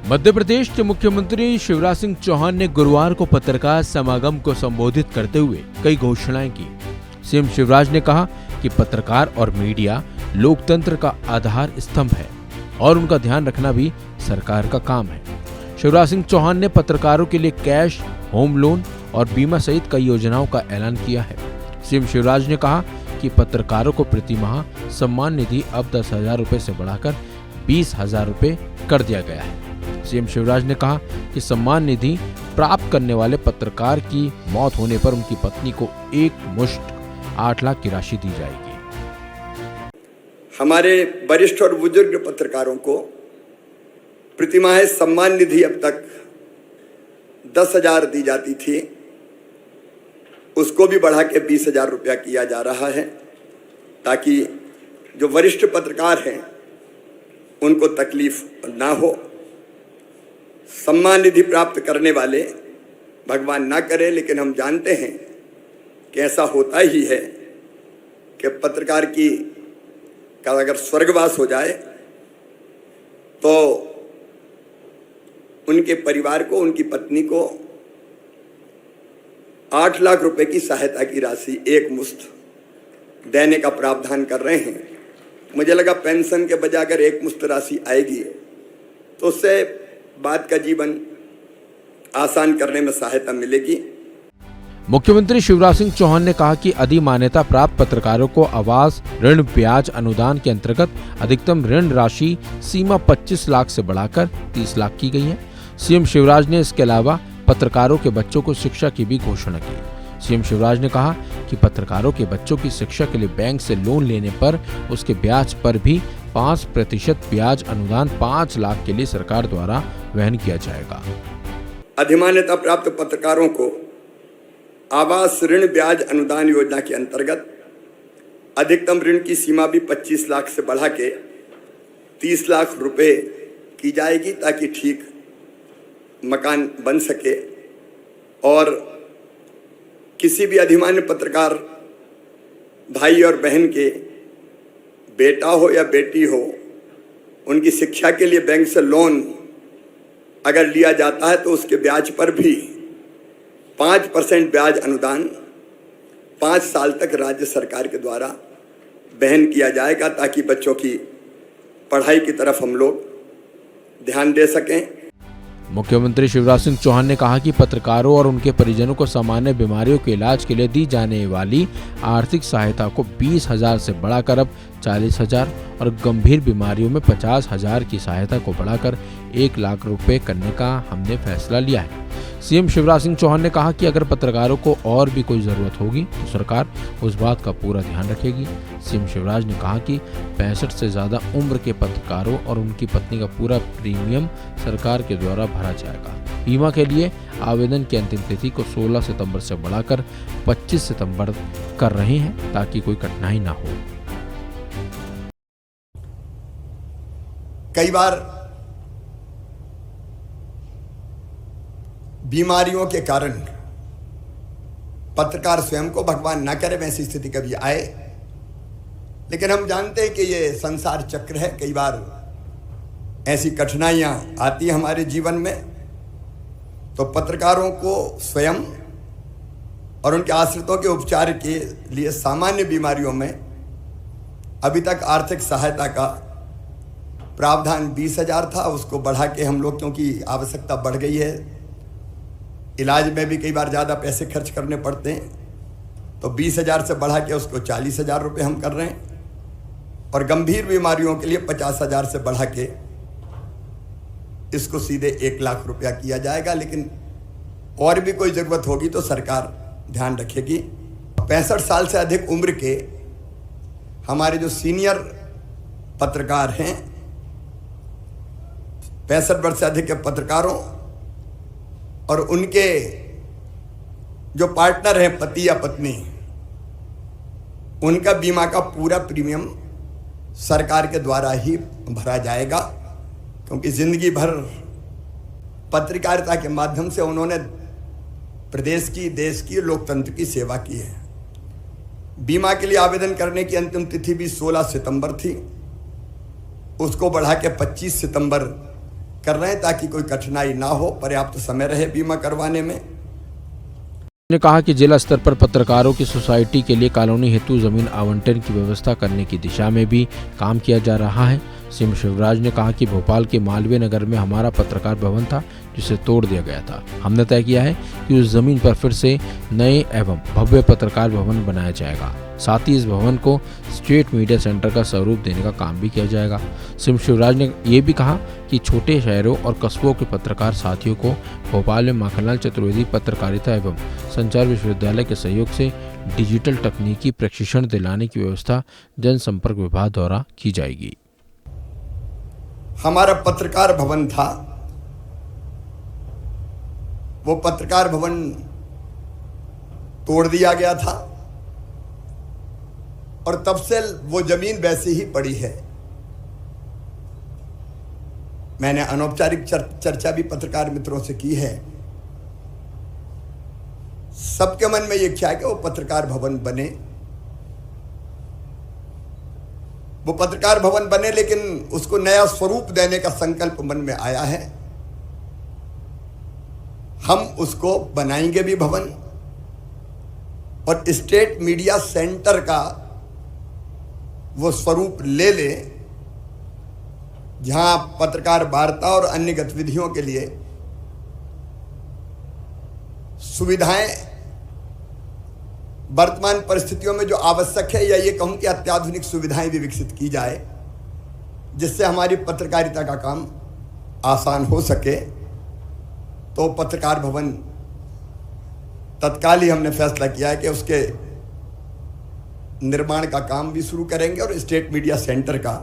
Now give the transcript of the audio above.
मध्य प्रदेश के मुख्यमंत्री शिवराज सिंह चौहान ने गुरुवार को पत्रकार समागम को संबोधित करते हुए कई घोषणाएं की। सीएम शिवराज ने कहा कि पत्रकार और मीडिया लोकतंत्र का आधार स्तंभ है और उनका ध्यान रखना भी सरकार का काम है। शिवराज सिंह चौहान ने पत्रकारों के लिए कैश, होम लोन और बीमा सहित कई योजनाओं का ऐलान किया है। सीएम शिवराज ने कहा कि पत्रकारों को प्रति माह सम्मान निधि अब 10,000 रुपए से बढ़ाकर 20,000 रुपए कर दिया गया है। सीएम शिवराज ने कहा कि सम्मान निधि प्राप्त करने वाले पत्रकार की मौत होने पर उनकी पत्नी को एक मुश्त 8 लाख की राशि दी जाएगी। हमारे वरिष्ठ और बुजुर्ग पत्रकारों को प्रतिमाह सम्मान निधि अब तक 10,000 दी जाती थी, उसको भी बढ़ा के 20,000 रुपया किया जा रहा है, ताकि जो वरिष्ठ पत्रकार हैं उनको तकलीफ ना हो। सम्मान निधि प्राप्त करने वाले भगवान ना करे, लेकिन हम जानते हैं कि ऐसा होता ही है कि पत्रकार का अगर स्वर्गवास हो जाए तो उनके परिवार को, उनकी पत्नी को 8 लाख रुपए की सहायता की राशि एक मुश्त देने का प्रावधान कर रहे हैं। मुझे लगा पेंशन के बजाय अगर एक मुश्त राशि आएगी तो उससे बात का जीवन आसान करने में सहायता मिलेगी। मुख्यमंत्री शिवराज सिंह चौहान ने कहा कि अधिमान्यता प्राप्त पत्रकारों को आवास ऋण ब्याज अनुदान के अंतर्गत अधिकतम ऋण राशि सीमा 25 लाख से बढ़ाकर 30 लाख की गई है। सीएम शिवराज ने इसके अलावा पत्रकारों के बच्चों को शिक्षा की भी घोषणा की। सीएम शिवराज ने कहा कि पत्रकारों के बच्चों की शिक्षा के लिए बैंक से लोन लेने पर उसके ब्याज पर भी 5% ब्याज अनुदान 5 लाख के लिए सरकार द्वारा वहन किया जाएगा। अधिमान्यता प्राप्त पत्रकारों को आवास ऋण ब्याज अनुदान योजना के अंतर्गत अधिकतम ऋण की सीमा भी 25 लाख से बढ़ा के 30 लाख रुपए की जाएगी, ताकि ठीक मकान बन सके और किसी भी अधिमान्य पत्रकार भाई और बहन के बेटा हो या बेटी हो, उनकी शिक्षा के लिए बैंक से लोन अगर लिया जाता है तो उसके ब्याज पर भी 5% ब्याज अनुदान 5 साल तक राज्य सरकार के द्वारा वहन किया जाएगा, ताकि बच्चों की पढ़ाई की तरफ हम लोग ध्यान दे सकें। मुख्यमंत्री शिवराज सिंह चौहान ने कहा कि पत्रकारों और उनके परिजनों को सामान्य बीमारियों के इलाज के लिए दी जाने वाली आर्थिक सहायता को 20,000 से बढ़ाकर अब 40,000 और गंभीर बीमारियों में 50,000 की सहायता को बढ़ाकर 1 लाख रुपए करने का हमने फैसला लिया है। सीएम शिवराज सिंह चौहान ने कहा कि अगर पत्रकारों को और भी कोई जरूरत होगी तो सरकार उस बात का पूरा ध्यान रखेगी। सीएम शिवराज ने कहा कि 65 से ज्यादा उम्र के पत्रकारों और उनकी पत्नी का पूरा प्रीमियम सरकार के द्वारा भरा जाएगा। बीमा के लिए आवेदन की अंतिम तिथि को 16 सितंबर से बढ़ाकर 25 सितंबर कर रहे हैं, ताकि कोई कठिनाई ना हो। कई बार बीमारियों के कारण पत्रकार स्वयं को, भगवान ना करे वैसी स्थिति कभी आए, लेकिन हम जानते हैं कि ये संसार चक्र है। कई बार ऐसी कठिनाइयां आती हैं हमारे जीवन में, तो पत्रकारों को स्वयं और उनके आश्रितों के उपचार के लिए सामान्य बीमारियों में अभी तक आर्थिक सहायता का प्रावधान 20,000 था, उसको बढ़ा के हम लोग, क्योंकि आवश्यकता बढ़ गई है, इलाज में भी कई बार ज़्यादा पैसे खर्च करने पड़ते हैं, तो 20,000 से बढ़ा के उसको 40,000 रुपये हम कर रहे हैं, और गंभीर बीमारियों के लिए 50,000 से बढ़ा के इसको सीधे 1 लाख रुपया किया जाएगा। लेकिन और भी कोई ज़रूरत होगी तो सरकार ध्यान रखेगी। 65 साल से अधिक उम्र के हमारे जो सीनियर पत्रकार हैं, 65 वर्ष से अधिक के पत्रकारों और उनके जो पार्टनर हैं, पति या पत्नी, उनका बीमा का पूरा प्रीमियम सरकार के द्वारा ही भरा जाएगा, क्योंकि जिंदगी भर पत्रकारिता के माध्यम से उन्होंने प्रदेश की, देश की, लोकतंत्र की सेवा की है। बीमा के लिए आवेदन करने की अंतिम तिथि भी 16 सितंबर थी, उसको बढ़ा के 25 सितंबर कर रहे हैं ताकि कोई कठिनाई ना हो, पर्याप्त समय रहे बीमा करवाने में। ने कहा कि जिला स्तर पर पत्रकारों की सोसाइटी के लिए कॉलोनी हेतु जमीन आवंटन की व्यवस्था करने की दिशा में भी काम किया जा रहा है। सीएम शिवराज ने कहा कि भोपाल के मालवीय नगर में हमारा पत्रकार भवन था जिसे तोड़ दिया गया था। हमने तय किया है कि उस जमीन पर फिर से नए एवं भव्य पत्रकार भवन बनाया जाएगा। साथ ही इस भवन को स्टेट मीडिया सेंटर का स्वरूप देने का काम भी किया जाएगा। सीएम शिवराज ने ये भी कहा कि छोटे शहरों और कस्बों के पत्रकार साथियों को भोपाल में माखनलाल चतुर्वेदी पत्रकारिता एवं संचार विश्वविद्यालय के सहयोग से डिजिटल तकनीकी प्रशिक्षण दिलाने की व्यवस्था जनसंपर्क विभाग द्वारा की जाएगी। हमारा पत्रकार भवन था, वो पत्रकार भवन तोड़ दिया गया था और तब से वो जमीन वैसी ही पड़ी है। मैंने अनौपचारिक चर्चा भी पत्रकार मित्रों से की है। सबके मन में ये क्या है कि वो पत्रकार भवन बने, वो पत्रकार भवन बने, लेकिन उसको नया स्वरूप देने का संकल्प मन में आया है। हम उसको बनाएंगे भी भवन और स्टेट मीडिया सेंटर का वो स्वरूप ले ले, जहां पत्रकार वार्ता और अन्य गतिविधियों के लिए सुविधाएं वर्तमान परिस्थितियों में जो आवश्यक है, या ये कहूं कि अत्याधुनिक सुविधाएं भी विकसित की जाए, जिससे हमारी पत्रकारिता का काम आसान हो सके। तो पत्रकार भवन तत्काल ही हमने फैसला किया है कि उसके निर्माण का काम भी शुरू करेंगे और स्टेट मीडिया सेंटर का